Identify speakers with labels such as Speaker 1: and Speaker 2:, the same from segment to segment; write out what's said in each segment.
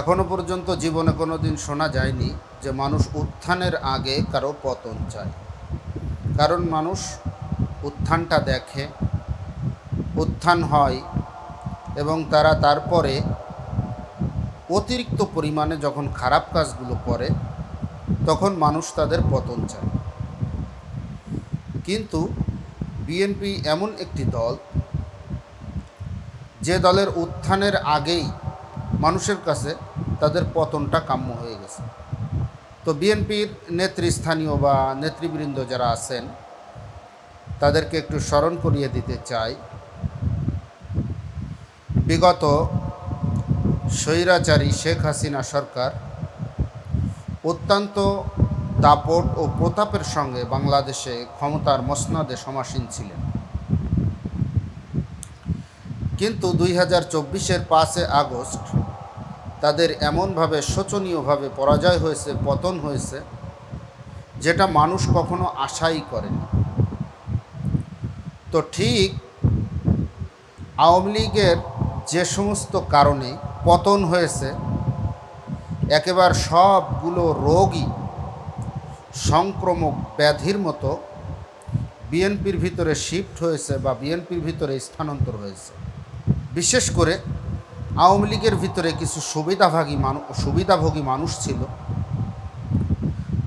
Speaker 1: এখনো পর্যন্ত জীবনে কোনো দিন শোনা যায়নি যে মানুষ উত্থানের আগে কারো পতন চায়। কারণ মানুষ উত্থানটা দেখে, উত্থান হয় এবং তারা তারপরে অতিরিক্ত পরিমাণে যখন খারাপ কাজগুলো করে তখন মানুষ তাদের পতন চায়। কিন্তু বিএনপি এমন একটি দল যে দলের উত্থানের আগেই মানুষের কাছে তাদের পতনটা কাম্য হয়ে গেছে। তো বিএনপির নেতৃস্থানীয় বা নেতৃবৃন্দ যারা আছেন তাদেরকে একটু স্মরণ করিয়ে দিতে চাই, বিগত স্বৈরাচারী শেখ হাসিনা সরকার অত্যন্ত দাপট ও প্রতাপের সঙ্গে বাংলাদেশে ক্ষমতার মসনদে সমাসীন ছিলেন। কিন্তু 2024-এর 5 আগস্ট তাদের এমনভাবে শোচনীয়ভাবে পরাজয় হয়েছে, পতন হয়েছে, যেটা মানুষ কখনো আশাই করেনি। তো ঠিক আওয়ামী লীগের যে সমস্ত কারণে পতন হয়েছে, একেবারে সবগুলো রোগই সংক্রমক ব্যাধির মতো বিএনপির ভিতরে শিফট হয়েছে বা বিএনপির ভিতরে স্থানান্তর হয়েছে। বিশেষ করে আওয়ামী লীগের ভিতরে কিছু সুবিধাভোগী মানুষ ছিল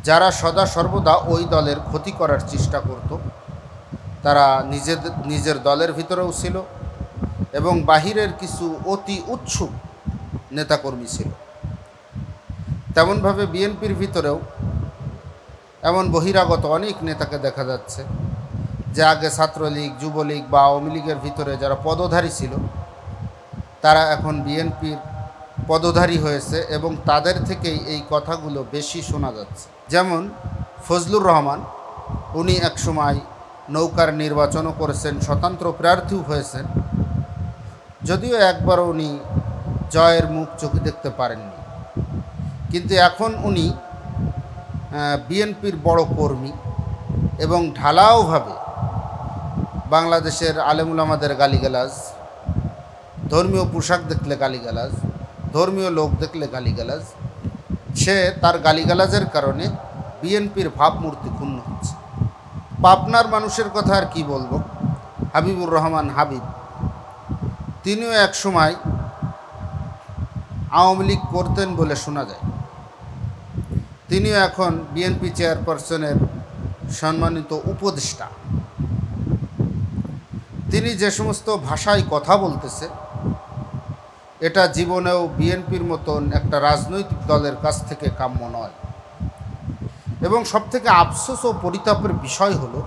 Speaker 1: যারা সদা সর্বদা ওই দলের ক্ষতি করার চেষ্টা করত। তারা নিজের দলের ভিতরেও ছিল এবং বাহিরের কিছু অতি উৎসুক নেতাকর্মী ছিল। তেমনভাবে বিএনপির ভিতরেও এমন বহিরাগত অনেক নেতাকে দেখা যাচ্ছে যে আগে ছাত্রলীগ, যুবলীগ বা আওয়ামী লীগের ভিতরে যারা পদধারী ছিল তারা এখন বিএনপির পদধারী হয়েছে এবং তাদের থেকেই এই কথাগুলো বেশি শোনা যাচ্ছে। যেমন ফজলুর রহমান, উনি একসময় নৌকার নির্বাচনও করেছেন, স্বতন্ত্র প্রার্থীও হয়েছেন, যদিও একবারও উনি জয়ের মুখ চোখে দেখতে পারেননি। কিন্তু এখন উনি বিএনপির বড় কর্মী এবং ঢালাওভাবে বাংলাদেশের আলেমুলামাদের গালিগালাজ, ধর্মীয় পোশাক দেখলে গালিগালাজ, ধর্মীয় লোক দেখলে গালিগালাজ, সে তার গালিগালাজের কারণে বিএনপির ভাবমূর্তি ক্ষুণ্ণ হচ্ছে। পাবনার মানুষের কথা আর কি বলবো, হাবিবুর রহমান হাবিব, তিনিও এক সময় আওয়ামী লীগ করতেন বলে শোনা যায়। তিনিও এখন বিএনপি চেয়ারপারসনের সম্মানিত উপদেষ্টা। তিনি যে সমস্ত ভাষায় কথা বলতেছে, এটা জীবনেও বিএনপির মতন একটা রাজনৈতিক দলের কাছ থেকে কাম্য নয়। এবং সবথেকে আফসোস ও পরিতাপের বিষয় হলো,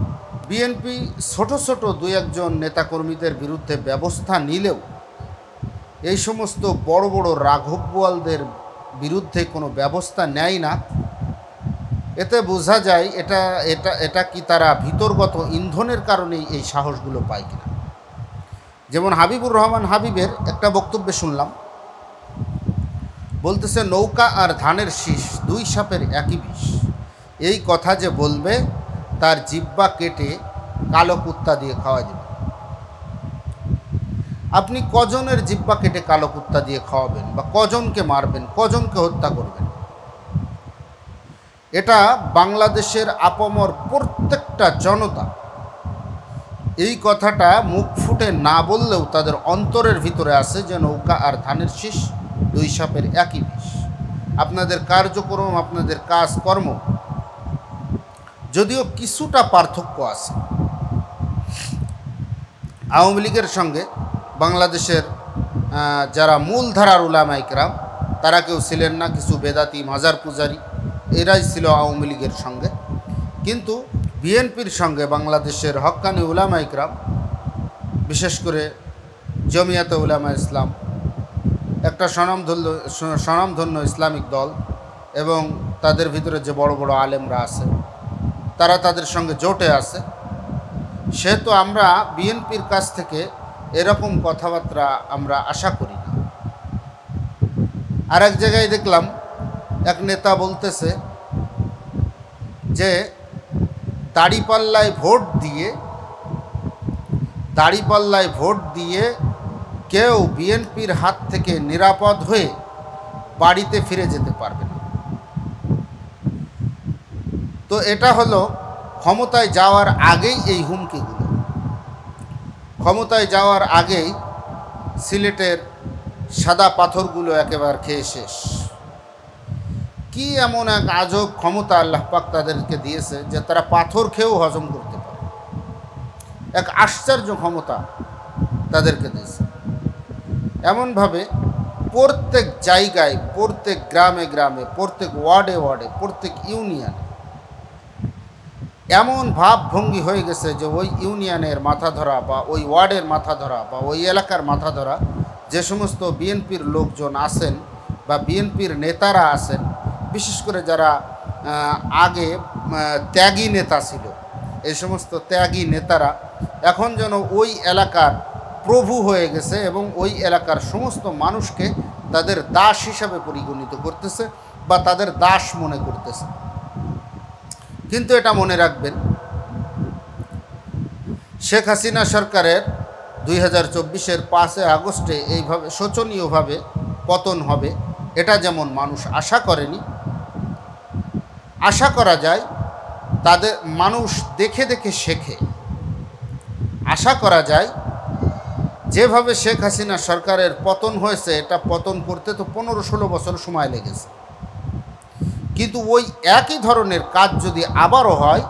Speaker 1: বিএনপি ছোট ছোট 2-1 নেতাকর্মীদের বিরুদ্ধে ব্যবস্থা নিলেও এই সমস্ত বড় বড় রাঘব বোয়ালদের বিরুদ্ধে কোনো ব্যবস্থা নেয় না। এতে বোঝা যায় এটা কি তারা ভিতরগত ইন্ধনের কারণেই এই সাহসগুলো পায় কিনা। যেমন হাবিবুর রহমান হাবিবের একটা বক্তব্যে শুনলাম, বলতেছে নৌকা আর ধানের শীষ 2 সাপের একই বিষ। এই কথা যে বলবে তার জিহ্বা কেটে কালো কুত্তা দিয়ে খাওয়া যাবে। আপনি কজনের জিহ্বা কেটে কালো কুত্তা দিয়ে খাওয়াবেন বা কজনকে মারবেন, কজনকে হত্যা করবেন? এটা বাংলাদেশের আপামর প্রত্যেকটা জনতা এই কথাটা মুখ ফুটে না বললেও তাদের অন্তরের ভিতরে আছে যে নৌকা আর ধানের শীষ 2 সাপের একই বিষ। আপনাদের কার্যক্রম, আপনাদের কাজকর্ম যদিও কিছুটা পার্থক্য আছে, আওয়ামী লীগের সঙ্গে বাংলাদেশের যারা মূলধারার উলামায়ে কেরাম তারা কেউ ছিলেন না, কিছু বেদাতি মাজার পূজারী, এরাই ছিল আওয়ামী লীগের সঙ্গে। কিন্তু বিএনপির সঙ্গে বাংলাদেশের হক্কানি উলামায়ে কেরাম, বিশেষ করে জমিয়াতে উলামায়ে ইসলাম, একটা স্বনামধন্য ইসলামিক দল, এবং তাদের ভিতরে যে বড় বড় আলেমরা আছে তারা তাদের সঙ্গে জোটে আছে। সেহেতু আমরা বিএনপির কাছ থেকে এরকম কথাবার্তা আমরা আশা করি না। আর এক জায়গায় দেখলাম এক নেতা বলতেছে যে দাড়িপাল্লায় ভোট দিয়ে কেউ বিএনপির হাত থেকে নিরাপদ হয়ে বাড়িতে ফিরে যেতে পারবে না। তো এটা হলো ক্ষমতায় যাওয়ার আগেই এই হুমকিগুলো। ক্ষমতায় যাওয়ার আগেই সিলেটের সাদা পাথরগুলো একেবারে খেয়ে শেষ। কি এমন এক আজব ক্ষমতা আল্লাহ পাক তাদেরকে দিয়েছে যে তারা পাথর খেয়েও হজম করতে পারে। এক আশ্চর্য ক্ষমতা তাদেরকে দিয়েছে। এমনভাবে প্রত্যেক জায়গায়, প্রত্যেক গ্রামে গ্রামে, প্রত্যেক ওয়ার্ডে ওয়ার্ডে, প্রত্যেক ইউনিয়নে এমন ভাবভঙ্গি হয়ে গেছে যে ওই ইউনিয়নের মাথা ধরা বা ওই ওয়ার্ডের মাথা ধরা বা ওই এলাকার মাথা ধরা যে সমস্ত বিএনপির লোকজন আছেন বা বিএনপির নেতারা আছেন, বিশেষ করে যারা আগে ত্যাগী নেতা ছিল, এই সমস্ত ত্যাগী নেতারা এখন যেন ওই এলাকার প্রভু হয়ে গেছে এবং ওই এলাকার সমস্ত মানুষকে তাদের দাস হিসাবে পরিগণিত করতেছে বা তাদের দাস মনে করতেছে। কিন্তু এটা মনে রাখবেন, শেখ হাসিনা সরকারের 2024-এর 5 আগস্টে এইভাবে শোচনীয়ভাবে পতন হবে এটা যেমন মানুষ আশা করেনি। আশা করা যায় তাদের মানুষ দেখে দেখে শেখে। আশা করা যায় যেভাবে শেখ হাসিনা সরকারের পতন হয়েছে, এটা পতন করতে তো 15-16 বছর সময় লেগেছে, কিন্তু ওই একই ধরনের কাজ যদি আবারও হয়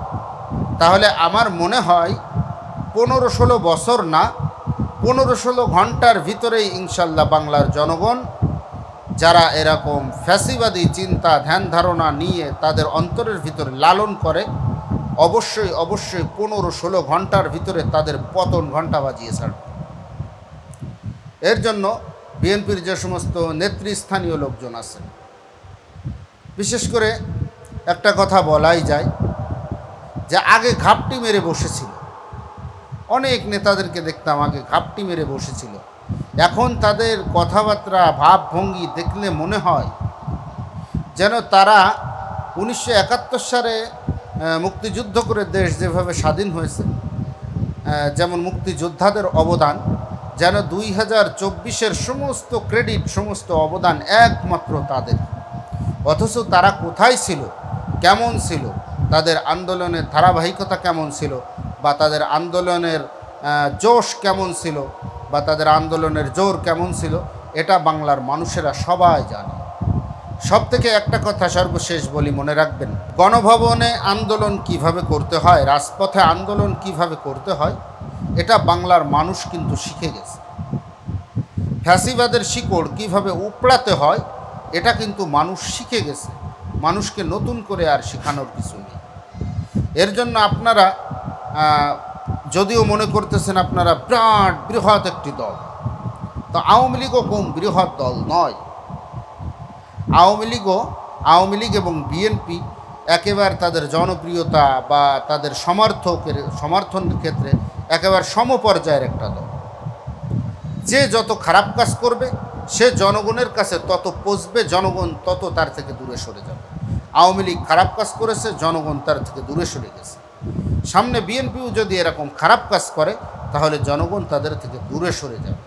Speaker 1: তাহলে আমার মনে হয় 15-16 বছর না, 15-16 ঘন্টার ভিতরেই ইনশাল্লাহ বাংলার জনগণ যারা এরকম ফ্যাসিবাদী চিন্তা ধ্যান ধারণা নিয়ে তাদের অন্তরের ভিতরে লালন করে, অবশ্যই অবশ্যই 15-16 ঘন্টার ভিতরে তাদের পতন ঘন্টা বাজিয়ে ছাড়বে। এর জন্য বিএনপির যে সমস্ত নেতৃস্থানীয় লোকজন আছেন, বিশেষ করে একটা কথা বলাই যায় যে আগে ঘাপটি মেরে বসেছিল, অনেক নেতাদেরকে দেখতাম আগে ঘাপটি মেরে বসেছিল। এখন তাদের কথাবার্তা ভাবভঙ্গি দেখলে মনে হয় যেন তারা 1971 সালে মুক্তিযুদ্ধ করে দেশ যেভাবে স্বাধীন হয়েছে, যেমন মুক্তিযোদ্ধাদের অবদান, যেন 2024-এর সমস্ত ক্রেডিট, সমস্ত অবদান একমাত্র তাদের। অথচ তারা কোথায় ছিল, কেমন ছিল, তাদের আন্দোলনের ধারাবাহিকতা কেমন ছিল, বা তাদের আন্দোলনের জোশ কেমন ছিল, বা তাদের আন্দোলনের জোর কেমন ছিল, এটা বাংলার মানুষেরা সবাই জানে। সব থেকে একটা কথা সর্বশেষ বলি, মনে রাখবেন, গণভবনে আন্দোলন কিভাবে করতে হয়, রাজপথে আন্দোলন কিভাবে করতে হয়, এটা বাংলার মানুষ কিন্তু শিখে গেছে। ফ্যাসিবাদের শিকড় কিভাবে উপড়াতে হয় এটা কিন্তু মানুষ শিখে গেছে। মানুষকে নতুন করে আর শেখানোর কিছু নেই। এর জন্য আপনারা যদিও মনে করতেছেন আপনারা বিরাট বৃহৎ একটি দল, তো আওয়ামী লীগও কম বৃহৎ দল নয়। আওয়ামী লীগ এবং বিএনপি একেবারে তাদের জনপ্রিয়তা বা তাদের সমর্থনের ক্ষেত্রে একেবারে সমপর্যায়ের একটা দল। যে যত খারাপ কাজ করবে সে জনগণের কাছে তত পচবে, জনগণ তত তার থেকে দূরে সরে যাবে। আওয়ামী লীগ খারাপ কাজ করেছে, জনগণ তার থেকে দূরে সরে গেছে। সামনে বিএনপিও যদি এরকম খারাপ কাজ করে তাহলে জনগণ তাদের থেকে দূরে সরে যাবে।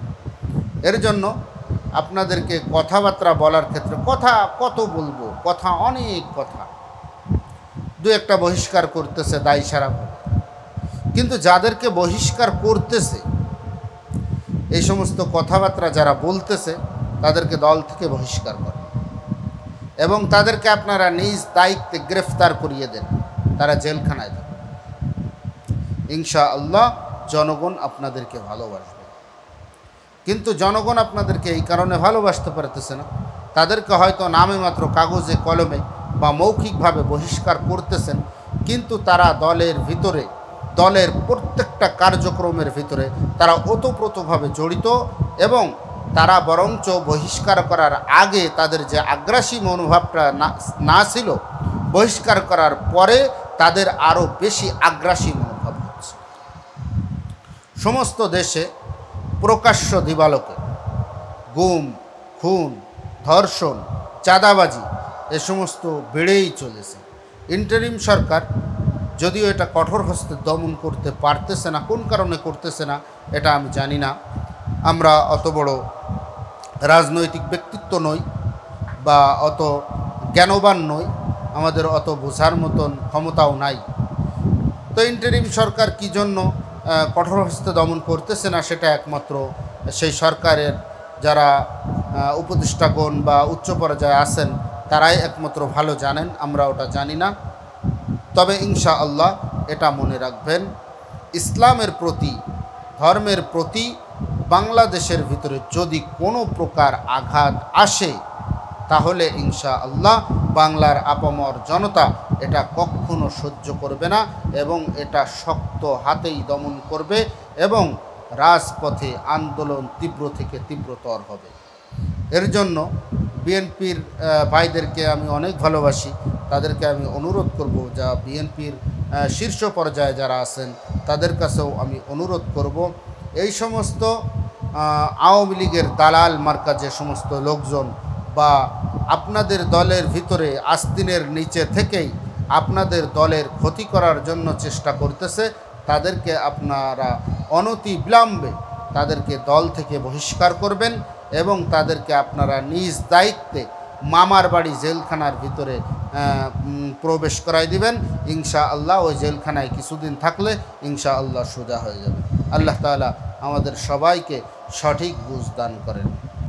Speaker 1: এর জন্য আপনাদেরকে কথাবার্তা বলার ক্ষেত্রে কথা কত বলবো, কথা অনেক কথা, দু একটা বহিষ্কার করতেছে দায়ী সারাভাবে, কিন্তু যাদেরকে বহিষ্কার করতেছে এই সমস্ত কথাবার্তা যারা বলতেছে তাদেরকে দল থেকে বহিষ্কার করে এবং তাদেরকে আপনারা নিজ দায়িত্বে গ্রেফতার করিয়ে দেন, তারা জেলখানায় থাকে। ইনশাআল্লাহ জনগণ আপনাদেরকে ভালোবাসবে। কিন্তু জনগণ আপনাদেরকে এই কারণে ভালোবাসতে পারতেছে না, তাদেরকে হয়তো নামে মাত্র কাগজে কলমে বা মৌখিকভাবে বহিষ্কার করতেছেন, কিন্তু তারা দলের ভিতরে, দলের প্রত্যেকটা কার্যক্রমের ভিতরে তারা ওতপ্রোতভাবে জড়িত এবং তারা বরঞ্চ বহিষ্কার করার আগে তাদের যে আগ্রাসী মনোভাবটা না ছিল, বহিষ্কার করার পরে তাদের আরও বেশি আগ্রাসী মনোভাব হচ্ছে। সমস্ত দেশে প্রকাশ্য দিবালোকে গুম, খুন, ধর্ষণ, চাঁদাবাজি এ সমস্ত বেড়েই চলেছে। ইন্টারিম সরকার যদিও এটা কঠোর হস্তে দমন করতে পারতেছে না, কোন কারণে করতেছে না এটা আমি জানি না। আমরা অত বড় রাজনৈতিক ব্যক্তিত্ব নই, বা অত জ্ঞানবান নই, আমাদের অত বোঝার মতন ক্ষমতাও নাই। তো ইন্টারিম সরকার কী জন্য কঠোর হস্তে দমন করতেছে না, সেটা একমাত্র সেই সরকারের যারা উপদেষ্টাগণ বা উচ্চ পর্যায়ে আছেন তারাই একমাত্র ভালো জানেন, আমরা ওটা জানি না। তবে ইনশাআল্লাহ এটা মনে রাখবেন, ইসলামের প্রতি, ধর্মের প্রতি বাংলাদেশের ভিতরে যদি কোনো প্রকার আঘাত আসে, তাহলে ইনশাআল্লাহ বাংলার আপামর জনতা এটা কখনো সহ্য করবে না এবং এটা শক্ত হাতেই দমন করবে এবং রাজপথে আন্দোলন তীব্র থেকে তীব্রতর হবে। এর জন্য বিএনপির ভাইদেরকে আমি অনেক ভালোবাসি, তাদেরকে আমি অনুরোধ করব, যা বিএনপির শীর্ষ পর্যায়ে যারা আছেন তাদের কাছেও আমি অনুরোধ করব, এই সমস্ত আওয়ামী লীগের দালাল মার্কা যে সমস্ত লোকজন বা আপনাদের দলের ভিতরে আস্তিনের নিচে থেকেই আপনাদের দলের ক্ষতি করার জন্য চেষ্টা করতেছে, তাদেরকে আপনারা অনতি বিলম্বে তাদেরকে দল থেকে বহিষ্কার করবেন এবং তাদেরকে আপনারা নিজ দায়িত্বে মামার বাড়ি জেলখানার ভিতরে প্রবেশ করাই দিবেন। ইনশাআল্লাহ ওই জেলখানায় কিছুদিন থাকলে ইনশাআল্লাহ সোজা হয়ে যাবে। আল্লাহ তাআলা আমাদের সবাইকে সঠিক বুঝ দান করেন।